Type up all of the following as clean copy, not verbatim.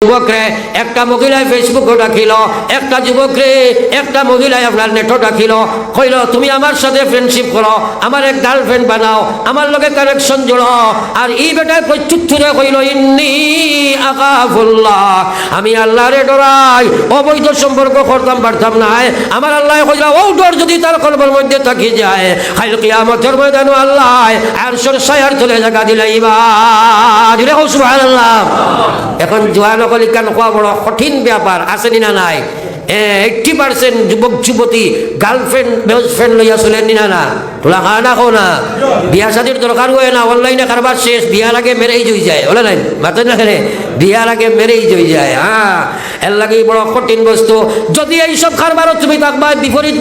যুবকরে একটা মহিলায় ফেসবুকও ডাকিল, একটা যুবকরে একটা মহিলায় আপনার নেটও ডাকিল, কইল তুমি আমার সাথে ফ্রেন্ডশিপ করো, আমার এক গার্লফ্রেন্ড বানাও, আমার লগে কানেকশন জোড়ো। আর এই বেটায় প্রত্যুত্তরে কইল ইন্নী আখাফুল্লাহ, আমি আল্লাহরে ডরাই, অবৈধ সম্পর্ক করতাম পারতাম না। আমার আল্লাহ কইল ও ডর যদি তার কলবের মধ্যে থাকি যায়, কাল কিয়ামতের ময়দানে আল্লাহ আরশের ছায়ার তলে জায়গা দিলাইবা। দিলে সুবহানাল্লাহ। এখন জোয়ান কলিকান কোয়া বড় কঠিন ব্যাপার, আসেনি না নাই? 80% যুবক যুবতী গার্লফ্রেন্ড বেস্ট ফ্রেন্ড লইয়া চলেন না না, তোলা খাওয়া না খাও না, বিয়া শাদির দরকার হয় না, অনলাইনে কারবার শেষ, বিয়ার আগে মেরেই জই যায়, বলে নাই মাতেন না খেলে, বিয়ার আগে মেরেই জই যায়। হ্যাঁ, এর লাগে বড় কঠিন বস্তু। যদি এইসব কারবারও তুমি থাকবা বিপরীত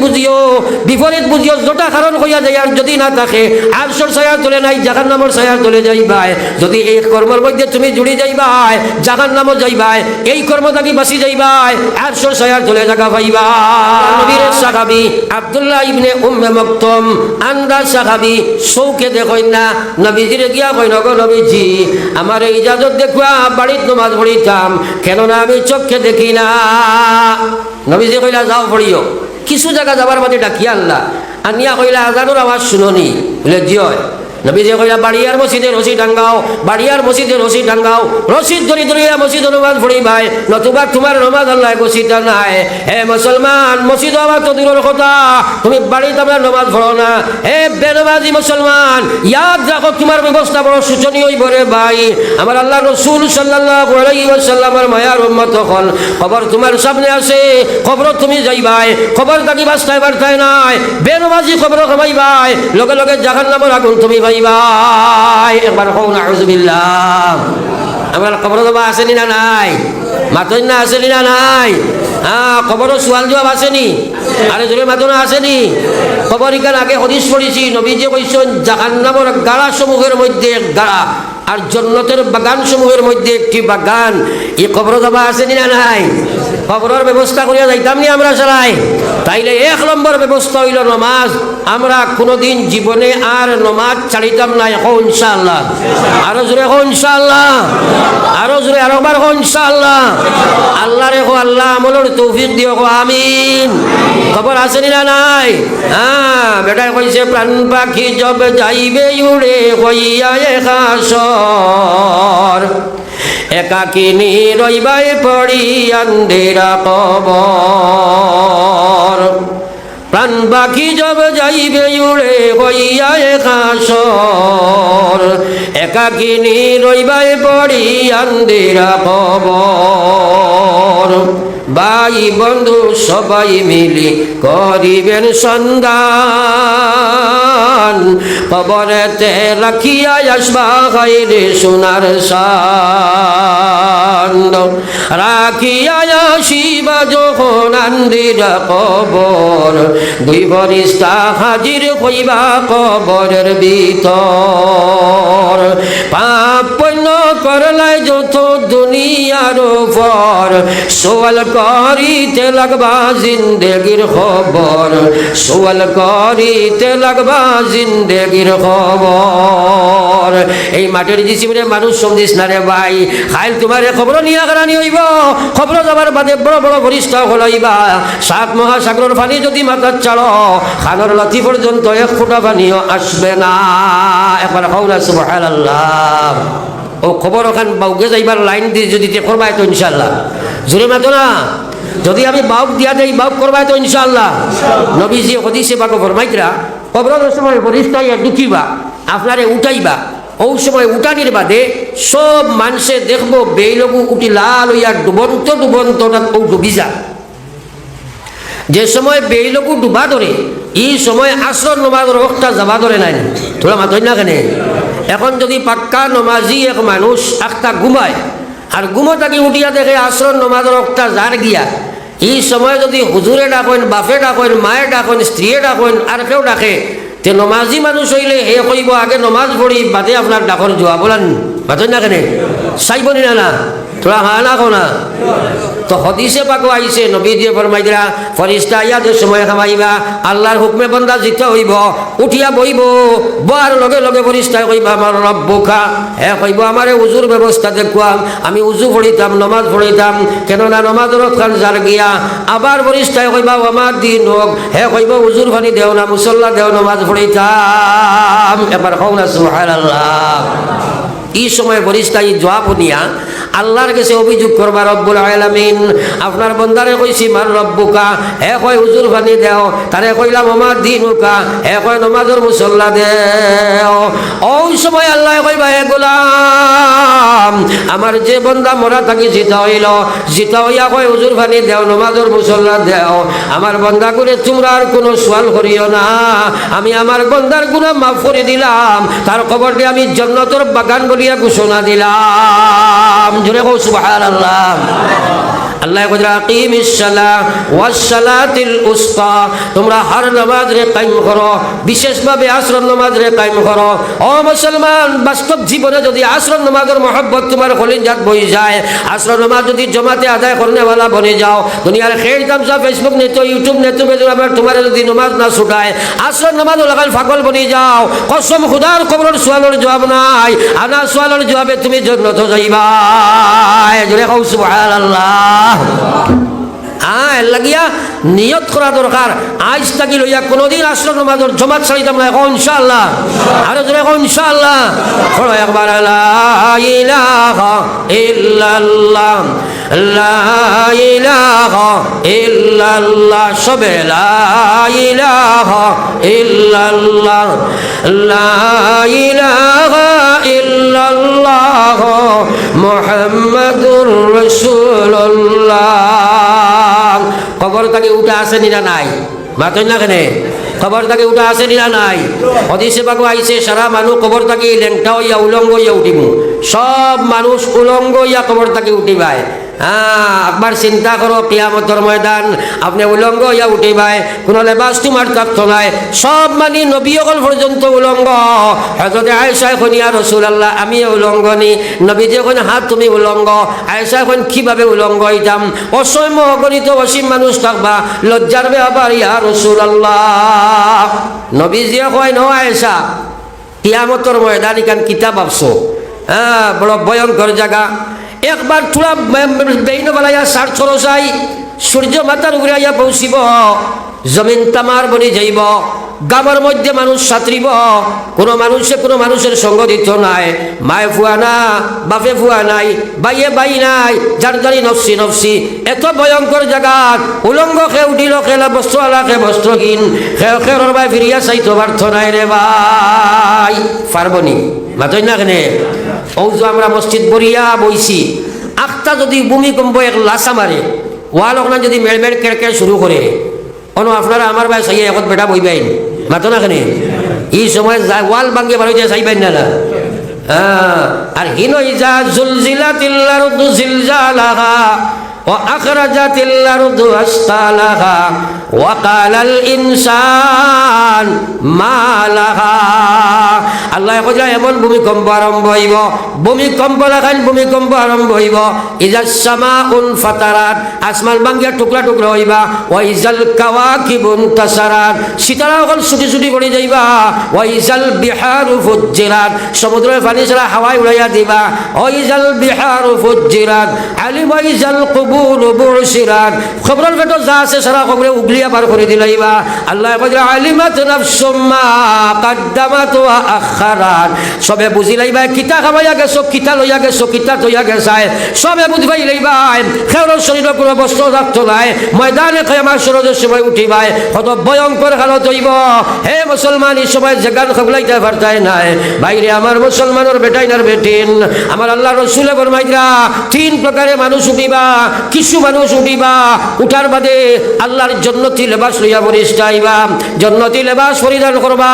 বুঝিও যেটা কারণ হইয়া যায়, আর যদি না থাকে আরশের ছায়ার তলে নাই জাহান্নামের ছায়ার তলে যাইবাই। যদি এই কর্মের মধ্যে তুমি জুড়ে যাইবাই জাহান্নামও যাইবাই, এই কর্ম থাকি বাঁচি যাইবাই, আরশের ছায়ার তলে জায়গা পাইবা। নবীর সাহাবী আব্দুল্লাহ ইবনে উম্মে মাকতুম আন্দাজ সাহাবী চৌকে দেখই না নবীজিরে গিয়া কইল গো নবীজি আমার ইজাজত দেখুয়া বাড়িত নামাজ পড়িতাম, কেননা আমি চোখে দেখি না। নবীজি কইলা যাও পড়িও। কিছু জায়গা যাবার মাঝে ডাকিয়া আল্লাহ আনিয়া কইলা আজানোর আওয়াজ শুননি, বলে জি হয়। নবীজি কইলা বাড়িয়ার মসজিদে রশি টাঙ্গাও, বাড়িয়ার মসজিদে রশি টাঙ্গাও, রশিদ ধরি ধরিয়া মসজিদ নমাজ পড়ি ভাই, নতুবা তোমার নমাজ আল্লাহ গছিতা নাই। হে মুসলমান, মসজিদ আমার তো দূরের কথা, তুমি বাড়িতে আমরা নমাজ পড়ো না। হে বেনমাজি মুসলমান, ইয়াদ রাখো তোমার ব্যবস্থা বড় শোচনীয় বরে ভাই। আমার আল্লাহ রসুল সাল্লাল্লাহু আলাইহি ওয়াসাল্লামের মায়ার উম্মত হল, খবর তোমার সামনে আছে, খবর তুমি যাইবাই, খবর থাকি বাস্তায় বার্তায় নাই, বেনমাজি খবর খাবাইবাই, লগে লগে জাহান্নামের আগুন তুমি ভাই। একবার কও নাউযুবিল্লাহ। আমার খবর জবাব আসেনি না নাই? মাতই না আসেনি না নাই? হ্যাঁ, খবর সোয়াল জবাব আসেনি? আরে জোরে মাতনা আসেনি? খবর ইকান আগে হদিস পড়েছি, নবীজি কইছেন জাহান্নামের গাড়া সমূহের মধ্যে এক গাড়া আর জান্নাতের বাগান সমূহের মধ্যে একটি বাগান। এই খবর জবাব আসেনি না নাই? খবরের ব্যবস্থা করিয়া যাইতাম নি আমরা সবাই? তাইলে 1 নম্বর ব্যবস্থা হইল নমাজ। আমরা কোনোদিন জীবনে আর নমাজ ছাড়িতাম না, এখন ইনশাআল্লাহ। আরো জোরে এখন ইনশাআল্লাহ, আরো জোরে আরেকবার এখন ইনশাআল্লাহ। আল্লাহ রেখো, আল্লাহ আমলের তৌফিক দিও, আমিন। খবর আসেনি না নাই? হ্যাঁ, বেটায় কইছে প্রাণ পাখি জব যাইবে উড়ে হইয়া একাশর, একাকিনী রইবাই পড়ি আন্দেরা কবর। প্রাণ পাখি জব যাইবে উড়ে হইয়া একাশর, একাকিনী রইবাই পড়ি আন্দেরা কবর। ভাই বন্ধু সবাই মিলি করিবেন সন্ধান, কবরেতে রাখিয়া আসবা গাইরে সোনার সান্দ। রাখিয়া আসিবা যখন আন্দিরা কবর, 2 ফেরেশতা হাজির হইবা কবরের ভিতর। পাপ পুণ্য করলাই যত দুনিয়ার উপর, সওয়াল করিতে লাগবা জিন্দেগির খবর, সওয়াল করিতে লাগবা জিন্দেগির খবর। এই মাটির জিসিমরে মানুষ সমঝিস না রে ভাই, খাইল তোমার খবর নিয়ে আগানি হইব, খবর যাবার বাদে বড় বড় ফেরেশতা হলাইবা। 7 মহাসাগরের পানি যদি মাথার চাড়ো, খানের লাথি পর্যন্ত 1 ফোঁটা পানিও আসবে না। একবার কওলা সুবহানাল্লাহ। ও খবর ওখান বাউকে যাইবার লাইন দিয়ে যদি করবাই তো ইনশাআল্লাহ। জোরে মাতো না, যদি আমি বাউক দিয়া দেই বাউক করবাই তো ইনশাআল্লাহ। নবীজি হদিসে পাক ফরমাইতরা কবরের সময় ফেরেশতা ঢুকিবা, আপনারে উঠাইবা, ওই সময় উঠানির বাদে সব মানুষে দেখবো বেইলবু উঠি লাল হইয়া ডুবন্ত ডুবন্ত ডুবি যা। যে সময় বেইলবু ডুবা ধরে এই সময় আসর নমাজের ওয়াক্তটা যাবা ধরে নাই, তোরা মাতই না কেন? এখন যদি পাক্কা নমাজি এক মানুষ একটা ঘুমায় আর ঘুমো তাকে উঠিয়া দেখে আসর নমাজের ওয়াক্তটা যার গিয়া, এই সময় যদি হুজুরে ডাকেন, বাপে ডাকেন, মায়ে ডাকেন, স্ত্রীয়ে ডাকেন, আর কেউ ডাকে, তে নমাজি মানুষ হইলে হে কইব আগে নমাজ পড়ি বাদে আপনার ডাকর জোয়া বলেন, মাতই না কেন? চাইবনি না না? তোরা হা না খো না তো হদিসে পাকো আইছে নবী দিয়ে ফরমাই দিলা ফরিস্তা ইয়া যে সময় খামাইবা আল্লাহর হুকমে বান্দা জিতে হইব উঠিয়া বইব বার লগে লগে ফরিস্তায় কইবা আমার রব্বুকা হে কইব আমারে উজুর ব্যবস্থা দেখুয়াম আমি উজু পড়িতাম নমাজ পড়িতাম কেননা নমাজের খান যার গিয়া আবার ফরিস্তায় কইবা আমার দিন হোক হে কইব উজুর পানি দেও না মুসল্লা দেও নমাজ পড়িতাম এবার হও না সুবহানাল্লাহ এই সময় ফরিস্তাই জবাব নিয়া আল্লাহর কাছে অভিযোগ করবা রব্বুল আলামিন আপনার বন্দারে কইছি মার রব্বুকা হে কয় হুজুর পানি দেও তারে কইলাম আমার দিনুকা হে কয় নমাজের মুসল্লা দেও ওই সময় আল্লাহ কইবা হে গোলাম আমার যে বন্দা মরা থাকি জিতা হইল জিতা হইয়া কয় হুজুর পানি দেও নমাজের মুসল্লা দেও আমার বন্দা করে তোমরা আর কোনো সওয়াল করিও না আমি আমার বন্দার গুনাহ মাফ করে দিলাম তার খবর দিয়ে আমি জান্নাতের বাগান বলিয়া ঘোষণা দিলাম জোরে কও সুবহানাল্লাহ আল্লাহ কইরা আকিমিস সালাহ ওয়াস সালাতিল উসতা তোমরা হর নামাজ রে কায়েম করো বিশেষভাবে আসর নামাজ রে কায়েম করো ও মুসলমান বাস্তব জীবনে যদি আসর নামাজের মহব্বত তোমার কলিজাত বই যায় আসর নামাজ যদি জমাতে আদায় করনে वाला বনে যাও দুনিয়ার খের তামসা ফেসবুক নে তো ইউটিউব নে তো আবার তোমার যদি নামাজ না ছুটায় আসর নামাজ লাগাল পাগল বনে যাও কসম খোদার কবরের সওয়ালের জবাব নাই আনা সওয়ালের জবাবে তুমি জান্নাত যাইবা জোরে কও সুবহানাল্লাহ লাগিয়া নিয়ত করা দরকার আজ থাকি লইয়া কোনোদিন আসর নামাজের জমাত ছাড়িতাম না এখন ইনশাআল্লাহ আরো জোরে এখন ইনশাআল্লাহ পড়ো একবার লা ইলাহা ইল্লাল্লাহ লা ইলাহা ইল্লাল্লাহ সবে লা ইলাহা ইল্লাল্লাহ লা ইলাহা ইল্লাল্লাহ মুহাম্মাদুর রাসূলুল্লাহ খবর তাকে উঠে আসে নিরা নাই মাতই না কেনে খবর তাকে উঠে আসে নিরা নাই হদিসে পাক আইছে সারা মানুষ খবর তাকে লেংটা হইয়া উলঙ্গ হইয়া উঠিব সব মানুষ উলঙ্গ হইয়া খবর তাকে উঠিবাই একবার চিন্তা করো কিয়ামতের ময়দান আপনি উলঙ্গ হইয়া উঠিবাই কোনো লেবাস তোমার থাকতো নাই সব মানি নবী অকল পর্যন্ত উলঙ্গ হযরত আয়েশা কইয়া রাসূলুল্লাহ আমি উলঙ্গনি নবীজি কইন হাত তুমি উলঙ্গ আয়েশা কইন কিভাবে উলঙ্গ হইতাম অসীম অগণিত অসীম মানুষ থাকবা লজ্জার ব্যাপার ইয়া রাসূলুল্লাহ নবীজি কয় ন আয়েশা কিয়ামতের ময়দান ইকান কিতাব আবছো বড় ভয়ঙ্কর জায়গা একবার থোড়া বেইন বালাইয়া সার ছড়াই সূর্য মাথার উপরে আইয়া পৌঁছিব জমিন তামার বনি যাইব গামের মধ্যে মানুষ সাঁতরিব কোনো মানুষের সঙ্গ দিত নাই মায়ে ফুয়া না বাপে ফুয়া নাই বাইয়ে বাই নাই যার যারি নফসি নফসি এত ভয়ঙ্কর জায়গাত উলঙ্গ খে উঠিল খেলা বস্ত্রওয়ালা খে বস্ত্রহীন খের ভাই ফিরিয়া চাইতো পার্থ নাই রে ভাই পারবনি মাতই না কেনে ও যে আমরা মসজিদ বরিয়া বইছি আখটা যদি ভূমিকম্প এক লাসা মারে ওয়াল ওখানে যদি মেড়মেড় কেড় শুরু করে কোনো আপনারা আমার ভাই চাইয়া এখন বেটা বইবেন মাতো না কেনে এই সময় ওয়াল ভাঙ্গে বার হইতে চাইবেন না আর হিন ইজা জুলজিলাতিল আরদু জিলজালাহা وأخرجت الأرض أثقالها وقال الإنسان ما لها আল্লাহ কইলা এমন ভূমিকম্প আরম্ভ হইব ভূমিকম্প লাগান ভূমিকম্প আরম্ভ হইব ইজাস সামাউন ফাতারাত আসমান ভাঙ্গিয়া টুকরা টুকরা হইবা ওয়া ইজাল কাওয়াকিবুন তাসারাত সিতারা ওখান ছুটি ছুটি পড়ে যাইবা ওয়া ইজাল বিহারু ফুজ্জিরাত সমুদ্রের পানি ছাড়া হাওয়ায় উড়াইয়া দিবা ওয়া ইজাল বিহারু ফুজ্জিরাত আলিম ওয়া ইজাল কুবুর বুরসিরাত খবরের ভেতর যা আছে সারা খবরে উগলিয়া পার করে দিলাইবা আল্লাহ কইলা আলিমাত নাফসুম মা কদ্দামাত ওয়া আখারাত সবে বুঝি লাইবা কিতা খাওয়াইয়া গেছো কিতা লইয়া গেছো কিতা তৈয়া গেছায় সবে বুঝবাই লাইবা খেরর শরীরের কোনো বস্ত্র রাখতো নাই ময়দানে কিয়ামত সূর্যের সময় উঠিবাই কত ভয়ঙ্কর হালত হইব হে মুসলমান এই সময় জাগান খবলাইতে পারতাই নাই বাইরে আমার মুসলমানের বেটাইনার বেটিন আমার আল্লাহ রাসূল ফরমাইরা তিন প্রকারে মানুষ উঠিবা কিছু মানুষ উঠিবা উঠার বাদে আল্লাহর জান্নাতি লেবাস লইয়া বরিষ্ঠ আইবা জান্নাতি লেবাস পরিধান করবা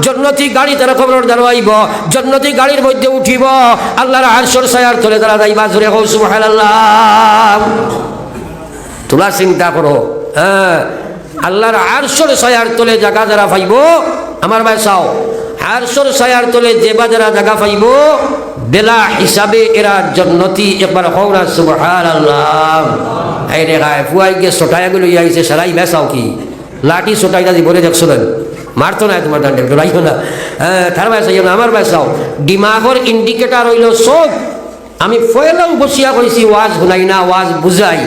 জান্নাতি গাড়ি তারা খবর দাঁড়াইব জান্নাতি গাড়ির মধ্যে উঠিব আল্লাহর আরশের ছায়ার তলে তারা যাইবা জোরে কও সুবহানাল্লাহ তোমরা চিন্তা করো আল্লাহর আরশের ছায়ার তলে জায়গা যারা পাইব আমার ভাই চাও আরশের ছায়ার তলে যে বাজারা জায়গা পাইব বেলা হিসাবে এরা জন্নতি। একবার হওরা সুবহানাল্লাহ। এই রে গায় ফুয়াই গিয়ে সোটাইগুলো আইছে সারাই বেসাও কি লাঠি সোটাইটা দিব রে দেখছো মারতো না তোমার দান্ডে রাইও না। হ্যাঁ তার বেসাই না আমার বেসাও দিমাগর ইন্ডিকেটার হইল চোখ। আমি ফয়লাও বসিয়া কইছি ওয়াজ শুনাই না ওয়াজ বুঝাই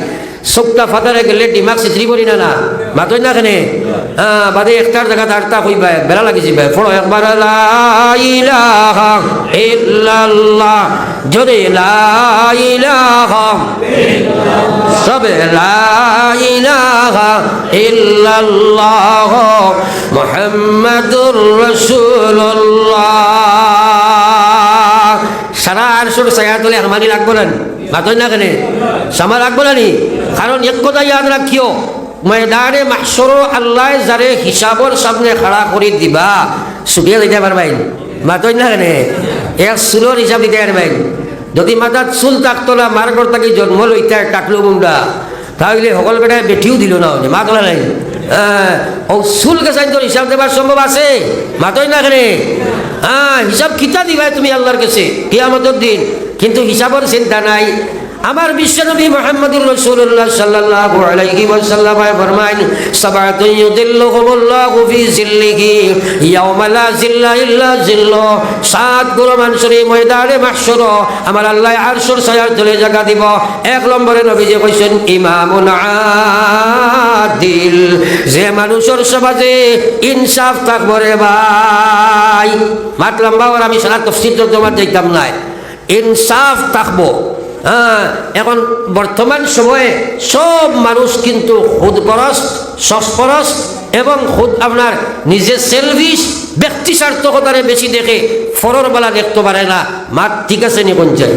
চোখটা ফাটারে গেলে দিমাগ চিত্রি করি না মাতই না কেনে। হ্যাঁ বাদে একটার জায়গা আটটা কইবা বেড়া লাগিছি ভাই ফলো একবার লা ইলাহা ইল্লাল্লাহ জোরে লা ইলাহা সবে লা ইলাহা ইল্লাল্লাহ মুহাম্মাদুর রাসূলুল্লাহ। সারা আরশের ছায়া তলে আমানি লাগবো না মাতই না কেনে সামা লাগবো না নি। কারণ এক কথা ইয়াদ রাখিও ময়দানে মাহশর আল্লাহ যারে হিসাবর সামনে খাড়া করে দিবা ছুটিয়ে দিতে পারবেন মাতই না কেনে এক চুলোর হিসাব দিতে পারবেন। যদি মাথার চুল থাকতো না মার ঘর থাকি জন্ম লইতে কাটলো মুন্ডা তাহলে সকল বেটায় বেঠিও দিল না মা তোলা নাই। ও চুল গেছাই তোর হিসাব দেবার সম্ভব আছে মাতই না কেনে। হ্যাঁ হিসাব কিতা দিবাই তুমি আল্লাহর কাছে কিয়ামতের দিন, কিন্তু হিসাবের চিন্তা নাই। আমার বিশ্বনবী মুহাম্মদুর রাসূলুল্লাহ সাল্লাল্লাহু আলাইহি ওয়াসাল্লাম ফরমায়েন সাবাতুন ইউদিল্লুহুমুল্লাহু ফি জিল্লিহি ইয়াওমা লা জিল্লা ইল্লা জিল্লু। সাত গুরু মানুষের ময়দানে মাহশর আমার আল্লাহ আরশের ছায়ার তলে জায়গা দিব। এক নম্বরে নবীজি কইছেন ইমামুন আদিল, যে মানুষের সমাজে ইনসাফ থাকবে রে ভাই। মাত লম্বা আর আমি সারা তাফসীর তোমার দেখতাম না, ইনসাফ থাকবো। হ্যাঁ এখন বর্তমান সময়ে সব মানুষ কিন্তু খুদপরস সস্পরস এবং খুদ আপনার নিজের সেলফিশ ব্যক্তি স্বার্থকতারে বেশি দেখে ফরর বেলা দেখতে পারে না। মাত ঠিক আছে নি কোনছেন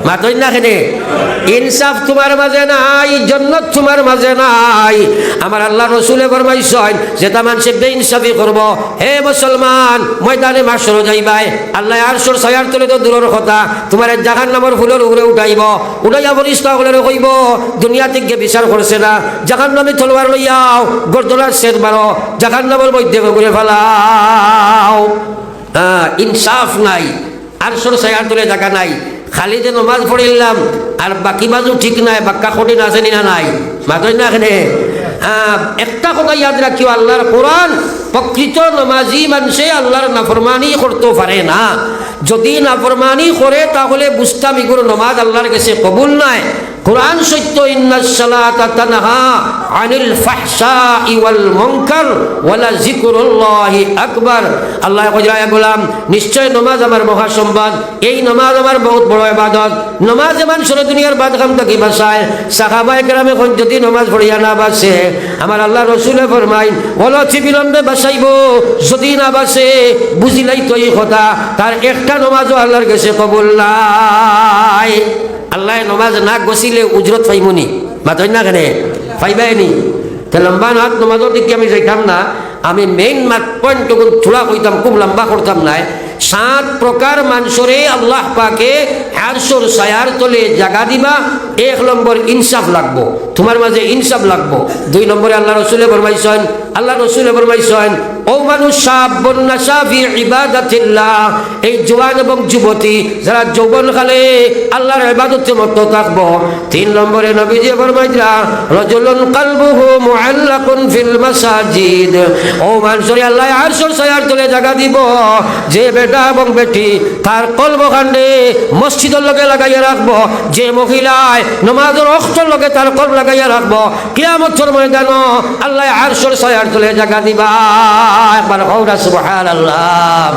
মাতই না খেনে ইনসাফ তোমার মাঝে নাই, জন্নত তোমার মাঝে নাই। আমার আল্লাহ রসুলে ফরমাইছেন যেটা মানুষে বেইনসাফি করব হে মুসলমান ময়দানে মাহশর যাইবাই আল্লাহ আরশের ছায়ার তলে তো দূরের কথা তোমার জাহান্নামের ফুলের উপরে উঠাইব, উঠাইয়া পরিষ্কার করে কইব দুনিয়া থেকে বিচার করছে না জাহান্নামে তলোয়ার লইয়াও গর্দনার সেট মারো জাহান্নামের মধ্যে করে ফেলাও। ইনসাফ নাই, আরশের ছায়ার তলে জায়গা নাই। খালি যে নমাজ পড়িলাম আর বাকি বাজু ঠিক নাই, বাক্কা কঠিন আছে না নাই মাতই না এখানে। একটা কথা ইয়াদ রাখিও আল্লাহর কোরআন প্রকৃত নমাজি মানুষে আল্লাহর নাফরমানি করতে পারে না। যদি নাফরমানি করে তাহলে বুঝতাম এগুলো নমাজ আল্লাহর কাছে কবুল নাই। কোরআন সত্য ইন্নাস সালাতা তানহা আনিল ফাহশাই ওয়াল মুনকার ওয়ালা যিকরুল্লাহি আকবার। আল্লাহ কইরা বললাম নিশ্চয় নামাজ আমার মহা সম্পদ, এই নামাজ আমার বহুত বড় ইবাদত। নামাজ মানুষের দুনিয়ার বাদগাম থেকে বাঁচায়। সাহাবায়ে কেরামে কোন যদি নামাজ পড়িয়া না বাঁচে আমার আল্লাহ রসুলে ফরমাইন অলতি বিলম্বে বাঁচাইব, যদি না বাঁচে বুঝিলাই তো এই কথা তার একটা নামাজও আল্লাহর কাছে কবুল নাই। আল্লাহ নমাজ না গছিলে উজরত পাইমনি মাতই না কেনে পাইবাইনি। তে লম্বা নাত নমাজের দিকে আমি যাইতাম না, আমি মেইন পয়েন্টটুকু থোড়া কইতাম, খুব লম্বা করতাম নাই। 7 প্রকার মানুষরে আল্লাহ পাকে আরশের ছায়ার তলে জায়গা দিবা। 1 নম্বর ইনসাফ লাগবো, তোমার মাঝে ইনসাফ লাগবো। 2 নম্বরে আল্লাহ রসুলে ফরমাইছেন ও মানুষ সাবুন নাশা ফি ইবাদাতিল্লাহ, এই জওয়ান এবং যুবতী যারা যৌবন কালে আল্লাহর ইবাদতে মত্ত থাকবো। 3 নম্বরে নবীজি ফরমাইলা রাজুলুন কলবুহু মুআল্লাকুন ফিল মাসাজিদ, ও মানুষরে আল্লাহ আরশের ছায়ার তলে জায়গা দিব যে বেটা এবং বেটি তার কলবখান্ডে মসজিদের লগে লাগাইয়া রাখবো, যে মহিলায় নমাজের ওয়াক্তের লগে তার কলব লাগাইয়া রাখবো, কিয়ামতের ময়দানে আল্লাহ আরশের ছায়ার তলে জায়গা দিবা। একবার কওরা সুবহানাল্লাহ।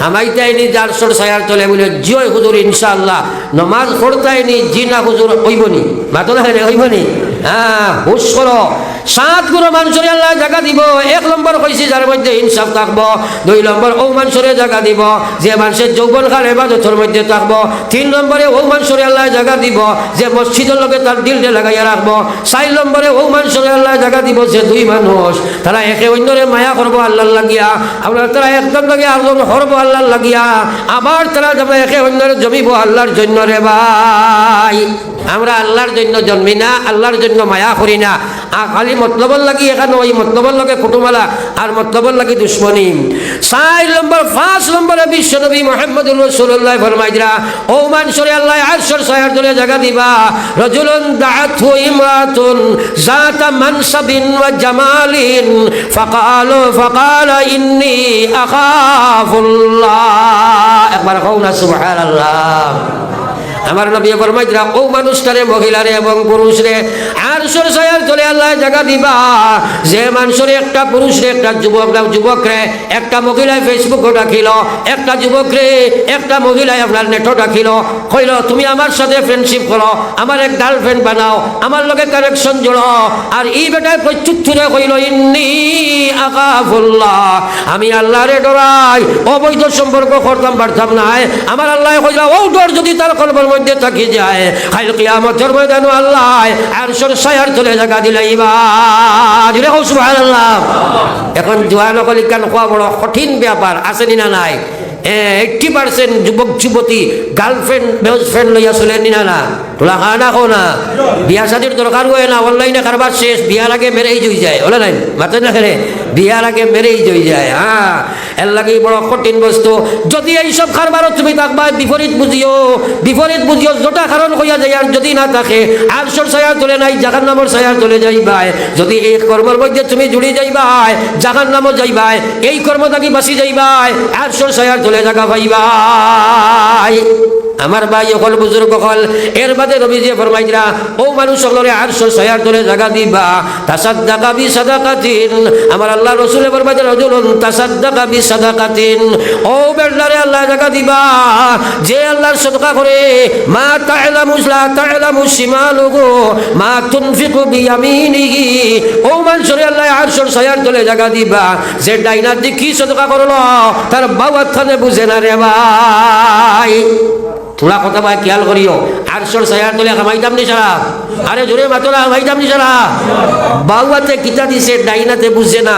হামাইতাইনি আরশের ছায়ার তলে বলে জয় হুজুর ইনশাআল্লাহ নমাজ পড়তাইনি জিনা হুজুর হইবনি মাতলা হইবনি। হুশ করো 7 গুণ মানুষের আল্লাহ জায়গা দিব। 1 নম্বর কইছি যার মধ্যে ইনসাফ থাকবো। 2 নম্বর ও মানুষের জায়গা দিব যে মানুষের যৌবনকাল ইবাদতের মধ্যে থাকবো। 3 নম্বরে ও মানুষের আল্লাহ জায়গা দিব যে মসজিদের লগে তার দিলটা লাগাইয়া রাখবো। 4 নম্বরে ও মানুষের আল্লাহ জায়গা দিব যে 2 মানুষ তারা একে অন্যরে মায়া করবো আল্লাহর লাগিয়া, আপনার তারা একজন লাগে আরেকজন হরবো আল্লাহর লাগিয়া, আবার তারা যাবে একে অন্যরে জমিব আল্লাহর জন্য রে ভাই। আমরা আল্লাহর জন্য জন্মি না, আল্লাহর জন্য মায়া করি না, খালি মতলবর লাগি এখানে ওই মতলবর লগে কুটুমালা আর মতলবর লাগি দুশ্মনী। 5 নম্বরে বিশ্বনবী মুহাম্মদুর রাসূলুল্লাহ ফরমাইরা ও মানুষরে আল্লাহ আরশের ছায়ার তলে জায়গা দিবা রাজুলুন দাআতহু ইমরাতুন যাতা মানসাবিন ওয়া জামালিন ফাকালা ইন্নী আখাফুল্লাহ। একবার কও না সুবহানাল্লাহ। আমার নবী ফরমাইরা ও মানুষটারে মহিলারে এবং পুরুষরে আরশের ছায়ার তলে আল্লাহ জায়গা দিবা যে মানুষরে একটা পুরুষরে একটা যুবকরে একটা মহিলায় ফেসবুকও রাখিল, একটা যুবকরে একটা মহিলায় আপনার নেটও রাখিল, কইল তুমি আমার সাথে ফ্রেন্ডশিপ করো, আমার এক গার্লফ্রেন্ড বানাও, আমার লগে কানেকশন জোড়ো, আর এই বেটায় প্রত্যুত্তরে কইল ইন্নী আখাফুল্লাহ, আমি আল্লাহরে ডরাই, অবৈধ সম্পর্ক করতাম পারতাম না। আমার আল্লাহ কইল ও ডর যদি তার কলবের মধ্যে থাকি যায় কাল কিয়ামতের ময়দানে আল্লাহ আরশের ছায়ার তলে জায়গা দিলাইবা। জোরে কও সুবহানাল্লাহ। এখন জোয়ান কলি কান কোয়া বড় কঠিন ব্যাপার, আছে না নাই? 80% যুবক যুবতী গার্লফ্রেন্ড বেস্ট ফ্রেন্ড লইয়া চলেন না না, তোলা খানা খো না, বিয়া শাদির দরকার হয় না, অনলাইনে কারবার শেষ, বিয়ার আগে মেরেই জই যায়, ওলা নাই মাতে না খেলে বিয়ার আগে মেরেই জই যায়। হ্যাঁ, এর লাগে বড় কঠিন বস্তু। যদি এইসব কারবারও তুমি থাকবা বিপরীত বুঝিও যেটা কারণ হইয়া যায়, আর যদি না থাকে আরশের ছায়ার তলে নাই জাহান্নামের ছায়ার তলে যাইবাই। যদি এই কর্মের মধ্যে তুমি জুড়ে যাইবাই জাহান্নামও যাইবাই, এই কর্ম থাকি বাঁচি যাইবাই, আরশের ছায়ার তলে জায়গা পাইবাই। আমার ভাই অকল বুজুর্গ হল এর বাদে নবীজি ফরমাইরা ও মানুষ সকলে আরশের ছায়ার তলে জায়গা দিবা তাসাদদাকা বিসাদাকাতিন। আমার আল্লাহ রাসূলের ফরমাইরা রাজুলুন তাসাদদাকা বিসাদাকাতিন, ও বেল্লারে আল্লাহ জায়গা দিবা যে আল্লাহর সদকা করে, মা তা'লামু শিমালুহু মা তুনফিকু বিয়ামিনিহি, ও মানুষরে আল্লাহ আরশের ছায়ার তলে জায়গা দিবা যে ডাইনার দিক কি সদকা করলো তার বাবার থানে বুঝে না রে ভাই। তোলা কথা ভাই খেয়াল করিও, আরশের ছায়ার তলে কামাইতাম নি সারা, আরে জোরে মাতলা কামাইতাম নি সারা, বাউয়াতে কিতা দিছে ডাইনাতে বুঝে না।